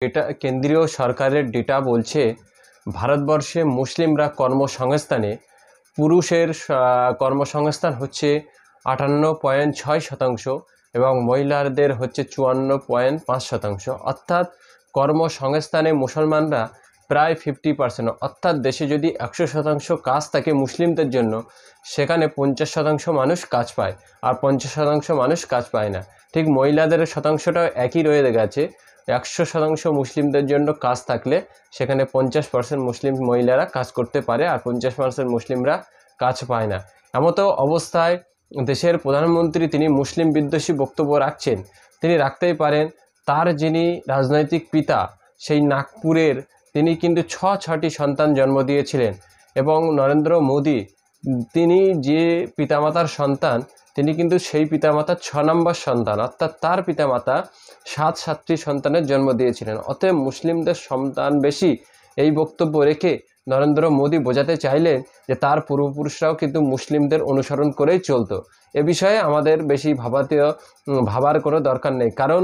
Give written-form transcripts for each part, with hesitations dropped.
এটা কেন্দ্রীয় সরকারের ডেটা বলছে ভারতবর্ষে মুসলিমরা কর্মসংস্থানে পুরুষের কর্মসংস্থান হচ্ছে 58.6% এবং মহিলাদের হচ্ছে 54.5%। অর্থাৎ কর্মসংস্থানে মুসলমানরা প্রায় 50%। অর্থাৎ দেশে যদি 100% কাজ থাকে মুসলিমদের জন্য, সেখানে 50% মানুষ কাজ পায় আর 50% মানুষ কাজ পায় না। ঠিক মহিলাদের শতাংশটাও একই রয়ে গেছে। 100% মুসলিমদের জন্য কাজ থাকলে সেখানে 50% মুসলিম মহিলারা কাজ করতে পারে আর 50% মুসলিমরা কাজ পায় না। এমতো অবস্থায় দেশের প্রধানমন্ত্রী তিনি মুসলিম বিদ্বেষী বক্তব্য রাখছেন। তিনি রাখতেই পারেন, তার যিনি রাজনৈতিক পিতা সেই নাগপুরের তিনি কিন্তু ছটি সন্তান জন্ম দিয়েছিলেন এবং নরেন্দ্র মোদী তিনি যে পিতামাতার সন্তান তিনি কিন্তু সেই পিতামাতার 6 নম্বর সন্তান, অর্থাৎ তার পিতামাতা 7টি সন্তানের জন্ম দিয়েছিলেন। অতএব মুসলিমদের সন্তান বেশি এই বক্তব্য রেখে নরেন্দ্র মোদী বোঝাতে চাইলেন যে তার পূর্বপুরুষরাও কিন্তু মুসলিমদের অনুসরণ করেই চলতো। এ বিষয়ে আমাদের বেশি ভাবার কোনো দরকার নেই, কারণ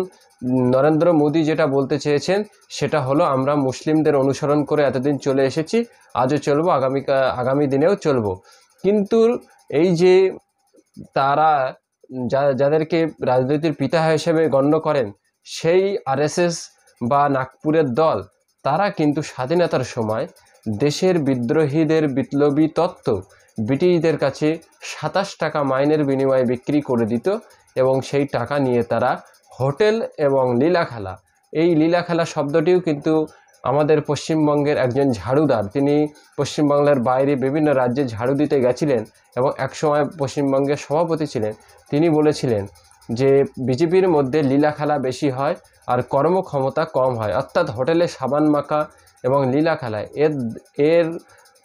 নরেন্দ্র মোদী যেটা বলতে চেয়েছেন সেটা হলো আমরা মুসলিমদের অনুসরণ করে এতদিন চলে এসেছি, আজও চলবো, আগামী দিনেও চলবো। কিন্তু এই যে তারা যাদেরকে রাজনীতির পিতা হিসেবে গণ্য করেন সেই আরএসএস বা নাগপুরের দল, তারা কিন্তু স্বাধীনতার সময় দেশের বিদ্রোহীদের বিপ্লবী তত্ত্ব ব্রিটিশদের কাছে 27 টাকা মাইনের বিনিময়ে বিক্রি করে দিত এবং সেই টাকা নিয়ে তারা হোটেল এবং লীলা খেলা, এই লীলা খেলা শব্দটিও কিন্তু আমাদের পশ্চিমবঙ্গের একজন ঝাড়ুদার, তিনি পশ্চিমবাংলার বাইরে বিভিন্ন রাজ্যে ঝাড়ু দিতে গেছিলেন এবং একসময় পশ্চিমবঙ্গের সভাপতি ছিলেন। তিনি বলেছিলেন যে বিজেপির মধ্যে লীলা খেলা বেশি হয় আর কর্মক্ষমতা কম হয়, অর্থাৎ হোটেলে সাবান মাখা এবং লীলা খেলায় এর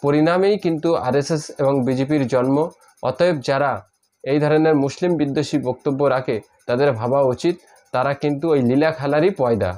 পরিণামেই কিন্তু আরএসএস এবং বিজেপির জন্ম। অতএব যারা এই ধরনের মুসলিম বিদ্বেষী বক্তব্য রাখে তাদের ভাবা উচিত তারা কিন্তু ওই লীলা খেলারই পয়দা।